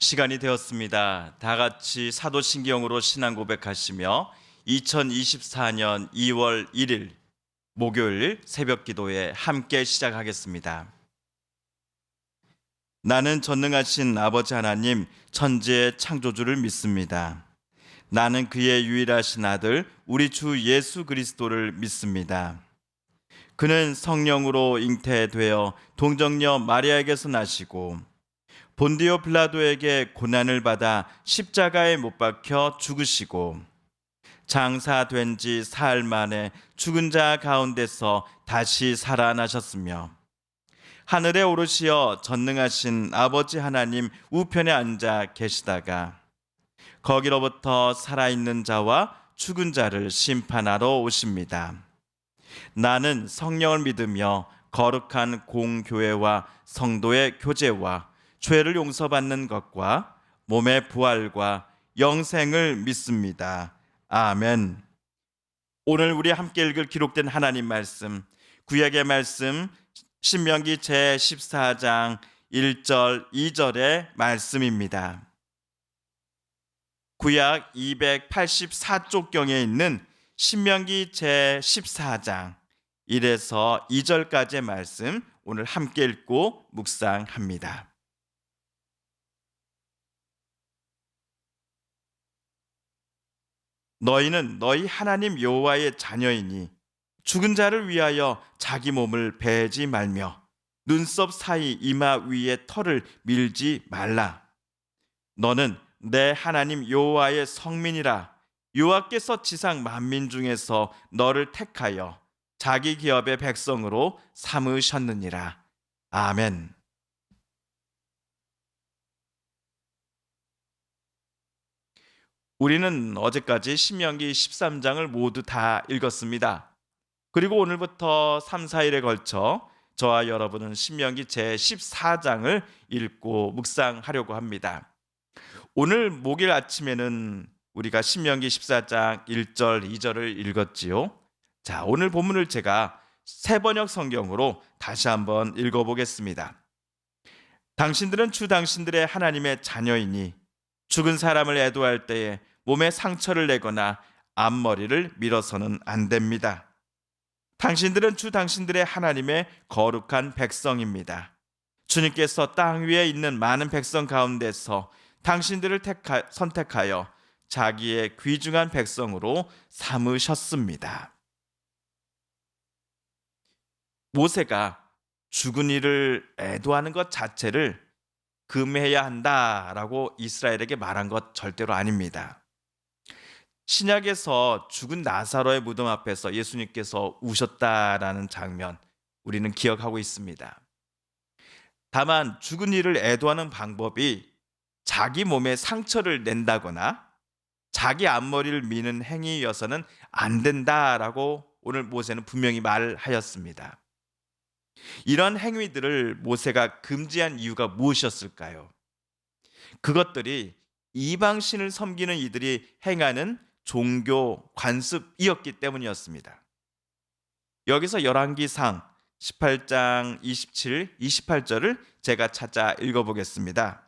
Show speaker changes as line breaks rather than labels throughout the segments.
시간이 되었습니다. 다 같이 사도신경으로 신앙 고백하시며 2024년 2월 1일 목요일 새벽 기도에 함께 시작하겠습니다. 나는 전능하신 아버지 하나님 천지의 창조주를 믿습니다. 나는 그의 유일하신 아들 우리 주 예수 그리스도를 믿습니다. 그는 성령으로 잉태되어 동정녀 마리아에게서 나시고 본디오 빌라도에게 고난을 받아 십자가에 못 박혀 죽으시고 장사된 지 사흘 만에 죽은 자 가운데서 다시 살아나셨으며 하늘에 오르시어 전능하신 아버지 하나님 우편에 앉아 계시다가 거기로부터 살아있는 자와 죽은 자를 심판하러 오십니다. 나는 성령을 믿으며 거룩한 공교회와 성도의 교제와 죄를 용서받는 것과 몸의 부활과 영생을 믿습니다. 아멘. 오늘 우리 함께 읽을 기록된 하나님 말씀, 구약의 말씀 신명기 제14장 1절 2절의 말씀입니다. 구약 284쪽경에 있는 신명기 제14장 1에서 2절까지의 말씀 오늘 함께 읽고 묵상합니다. 너희는 너희 하나님 여호와의 자녀이니 죽은 자를 위하여 자기 몸을 베지 말며 눈썹 사이 이마 위에 털을 밀지 말라. 너는 내 하나님 여호와의 성민이라. 여호와께서 지상 만민 중에서 너를 택하여 자기 기업의 백성으로 삼으셨느니라. 아멘. 우리는 어제까지 신명기 13장을 모두 다 읽었습니다. 그리고 오늘부터 3, 4일에 걸쳐 저와 여러분은 신명기 제14장을 읽고 묵상하려고 합니다. 오늘 목요일 아침에는 우리가 신명기 14장 1절, 2절을 읽었지요. 자, 오늘 본문을 제가 새번역 성경으로 다시 한번 읽어보겠습니다. 당신들은 주 당신들의 하나님의 자녀이니 죽은 사람을 애도할 때에 몸에 상처를 내거나 앞머리를 밀어서는 안 됩니다. 당신들은 주 당신들의 하나님의 거룩한 백성입니다. 주님께서 땅 위에 있는 많은 백성 가운데서 당신들을 선택하여 자기의 귀중한 백성으로 삼으셨습니다. 모세가 죽은 이를 애도하는 것 자체를 금해야 한다라고 이스라엘에게 말한 것 절대로 아닙니다. 신약에서 죽은 나사로의 무덤 앞에서 예수님께서 우셨다라는 장면 우리는 기억하고 있습니다. 다만 죽은 이를 애도하는 방법이 자기 몸에 상처를 낸다거나 자기 앞머리를 미는 행위여서는 안 된다라고 오늘 모세는 분명히 말하였습니다. 이런 행위들을 모세가 금지한 이유가 무엇이었을까요? 그것들이 이방신을 섬기는 이들이 행하는 종교 관습이었기 때문이었습니다. 여기서 열왕기상 18장 27, 28절을 제가 찾아 읽어보겠습니다.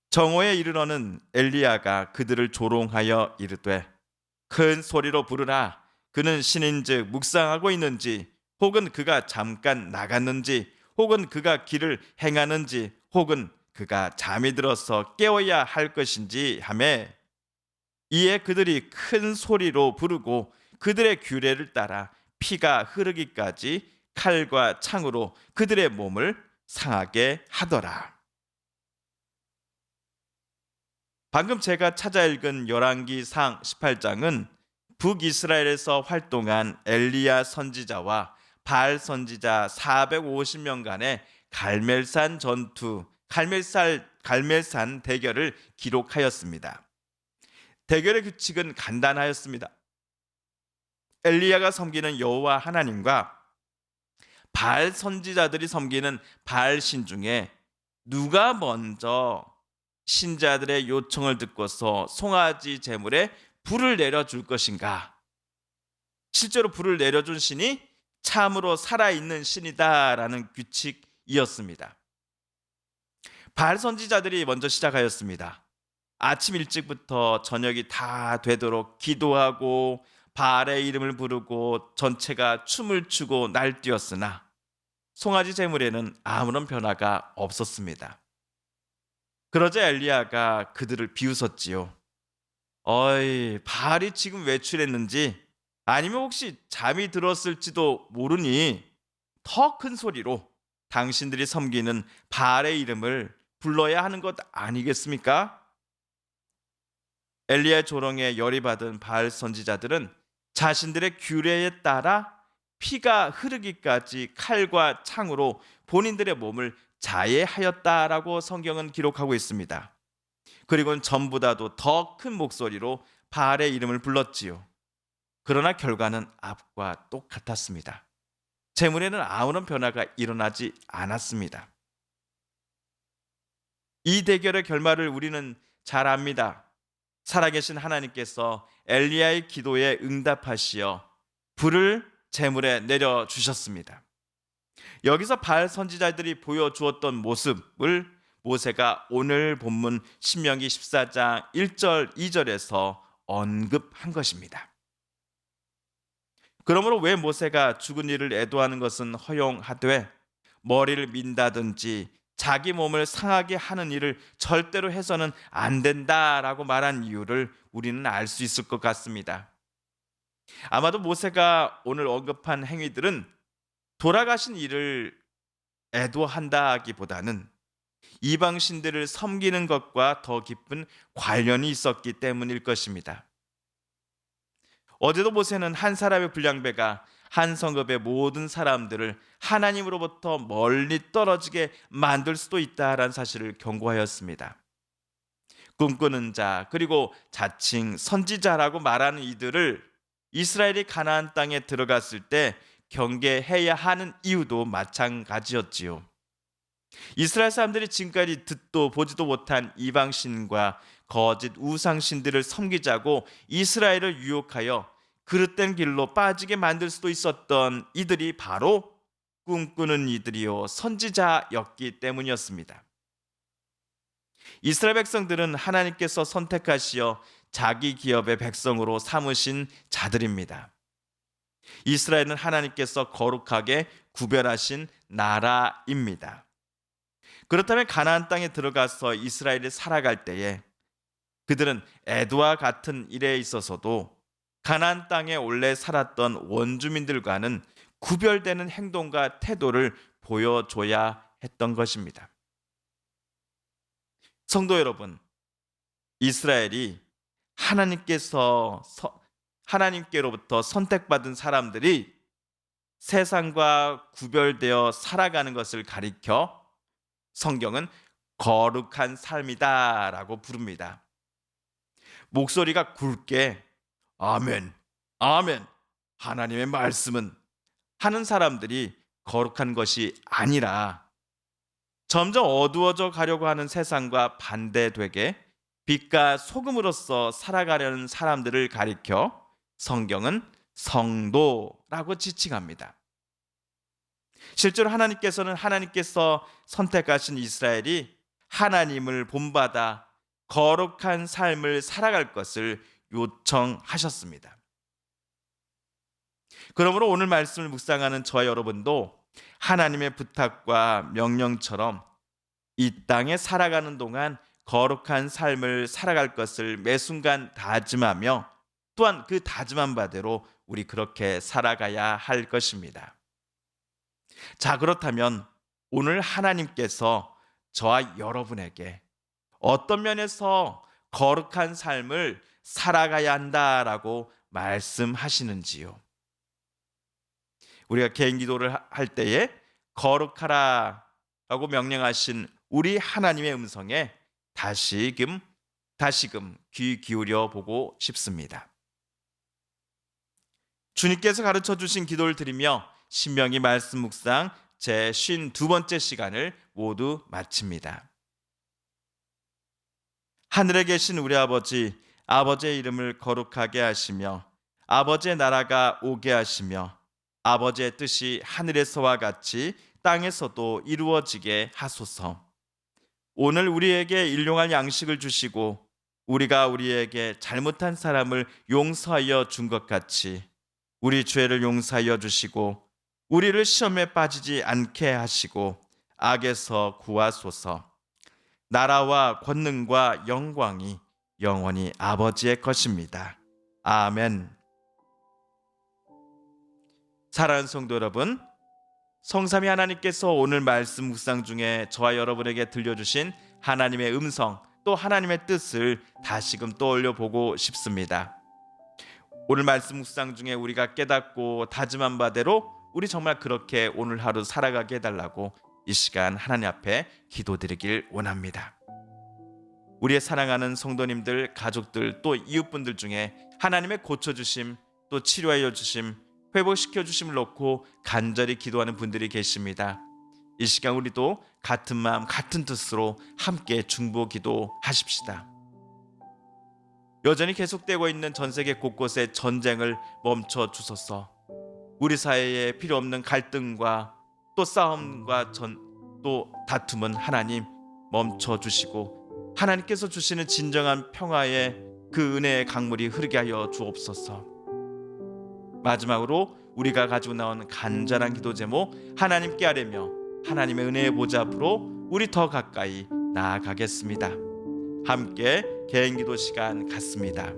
정오에 이르러는 엘리야가 그들을 조롱하여 이르되 큰 소리로 부르라. 그는 신인즉 묵상하고 있는지 혹은 그가 잠깐 나갔는지 혹은 그가 길을 행하는지 혹은 그가 잠이 들어서 깨어야 할 것인지 하매 이에 그들이 큰 소리로 부르고 그들의 규례를 따라 피가 흐르기까지 칼과 창으로 그들의 몸을 상하게 하더라. 방금 제가 찾아 읽은 열왕기상 18장은 북이스라엘에서 활동한 엘리야 선지자와 바알 선지자 450명간의 갈멜산 전투, 갈멜산 대결을 기록하였습니다. 대결의 규칙은 간단하였습니다. 엘리야가 섬기는 여호와 하나님과 바알 선지자들이 섬기는 바알 신 중에 누가 먼저 신자들의 요청을 듣고서 송아지 제물에 불을 내려줄 것인가? 실제로 불을 내려준 신이 참으로 살아있는 신이다라는 규칙이었습니다. 바알 선지자들이 먼저 시작하였습니다. 아침 일찍부터 저녁이 다 되도록 기도하고 바알의 이름을 부르고 전체가 춤을 추고 날뛰었으나 송아지 제물에는 아무런 변화가 없었습니다. 그러자 엘리야가 그들을 비웃었지요. 어이, 바알이 지금 외출했는지 아니면 혹시 잠이 들었을지도 모르니 더 큰 소리로 당신들이 섬기는 바알의 이름을 불러야 하는 것 아니겠습니까? 엘리야 조롱에 열이 받은 바알 선지자들은 자신들의 규례에 따라 피가 흐르기까지 칼과 창으로 본인들의 몸을 자해하였다라고 성경은 기록하고 있습니다. 그리고는 전보다도 더 큰 목소리로 바알의 이름을 불렀지요. 그러나 결과는 앞과 똑같았습니다. 재물에는 아무런 변화가 일어나지 않았습니다. 이 대결의 결말을 우리는 잘 압니다. 살아계신 하나님께서 엘리야의 기도에 응답하시어 불을 제물에 내려 주셨습니다. 여기서 바알 선지자들이 보여주었던 모습을 모세가 오늘 본문 신명기 14장 1절 2절에서 언급한 것입니다. 그러므로 왜 모세가 죽은 이를 애도하는 것은 허용하되 머리를 민다든지 자기 몸을 상하게 하는 일을 절대로 해서는 안 된다라고 말한 이유를 우리는 알 수 있을 것 같습니다. 아마도 모세가 오늘 언급한 행위들은 돌아가신 이를 애도한다기보다는 이방신들을 섬기는 것과 더 깊은 관련이 있었기 때문일 것입니다. 어제도 모세는 한 사람의 불량배가 한 성읍의 모든 사람들을 하나님으로부터 멀리 떨어지게 만들 수도 있다라는 사실을 경고하였습니다. 꿈꾸는 자 그리고 자칭 선지자라고 말하는 이들을 이스라엘이 가나안 땅에 들어갔을 때 경계해야 하는 이유도 마찬가지였지요. 이스라엘 사람들이 지금까지 듣도 보지도 못한 이방신과 거짓 우상신들을 섬기자고 이스라엘을 유혹하여 그릇된 길로 빠지게 만들 수도 있었던 이들이 바로 꿈꾸는 이들이요 선지자였기 때문이었습니다. 이스라엘 백성들은 하나님께서 선택하시어 자기 기업의 백성으로 삼으신 자들입니다. 이스라엘은 하나님께서 거룩하게 구별하신 나라입니다. 그렇다면 가나안 땅에 들어가서 이스라엘이 살아갈 때에 그들은 애도와 같은 일에 있어서도 가나안 땅에 원래 살았던 원주민들과는 구별되는 행동과 태도를 보여줘야 했던 것입니다. 성도 여러분, 이스라엘이 하나님께로부터 선택받은 사람들이 세상과 구별되어 살아가는 것을 가리켜 성경은 거룩한 삶이다라고 부릅니다. 목소리가 굵게 아멘, 아멘, 하나님의 말씀은 하는 사람들이 거룩한 것이 아니라 점점 어두워져 가려고 하는 세상과 반대되게 빛과 소금으로서 살아가려는 사람들을 가리켜 성경은 성도라고 지칭합니다. 실제로 하나님께서 선택하신 이스라엘이 하나님을 본받아 거룩한 삶을 살아갈 것을 요청하셨습니다. 그러므로 오늘 말씀을 묵상하는 저와 여러분도 하나님의 부탁과 명령처럼 이 땅에 살아가는 동안 거룩한 삶을 살아갈 것을 매 순간 다짐하며 또한 그 다짐한 바대로 우리 그렇게 살아가야 할 것입니다. 자, 그렇다면 오늘 하나님께서 저와 여러분에게 어떤 면에서 거룩한 삶을 살아가야 한다라고 말씀하시는지요? 우리가 개인 기도를 할 때에 거룩하라 라고 명령하신 우리 하나님의 음성에 다시금 귀 기울여 보고 싶습니다. 주님께서 가르쳐 주신 기도를 드리며 신명기 말씀 묵상 제 52번째 시간을 모두 마칩니다. 하늘에 계신 우리 아버지, 아버지의 이름을 거룩하게 하시며 아버지의 나라가 오게 하시며 아버지의 뜻이 하늘에서와 같이 땅에서도 이루어지게 하소서. 오늘 우리에게 일용할 양식을 주시고 우리가 우리에게 잘못한 사람을 용서하여 준 것 같이 우리 죄를 용서하여 주시고 우리를 시험에 빠지지 않게 하시고 악에서 구하소서. 나라와 권능과 영광이 영원히 아버지의 것입니다. 아멘. 사랑하는 성도 여러분, 성삼위 하나님께서 오늘 말씀 묵상 중에 저와 여러분에게 들려주신 하나님의 음성, 또 하나님의 뜻을 다시금 떠올려 보고 싶습니다. 오늘 말씀 묵상 중에 우리가 깨닫고 다짐한 바대로 우리 정말 그렇게 오늘 하루 살아가게 해달라고 이 시간 하나님 앞에 기도드리길 원합니다. 우리의 사랑하는 성도님들, 가족들, 또 이웃분들 중에 하나님의 고쳐주심, 또 치료하여 주심, 회복시켜 주심을 놓고 간절히 기도하는 분들이 계십니다. 이 시간 우리도 같은 마음 같은 뜻으로 함께 중보 기도하십시다. 여전히 계속되고 있는 전 세계 곳곳의 전쟁을 멈춰 주소서. 우리 사회에 필요 없는 갈등과 또 싸움과 또 다툼은 하나님 멈춰 주시고 하나님께서 주시는 진정한 평화의 그 은혜의 강물이 흐르게 하여 주옵소서. 마지막으로 우리가 가지고 나온 간절한 기도 제목 하나님께 아뢰며 하나님의 은혜의 보좌 앞으로 우리 더 가까이 나아가겠습니다. 함께 개인 기도 시간 갖습니다.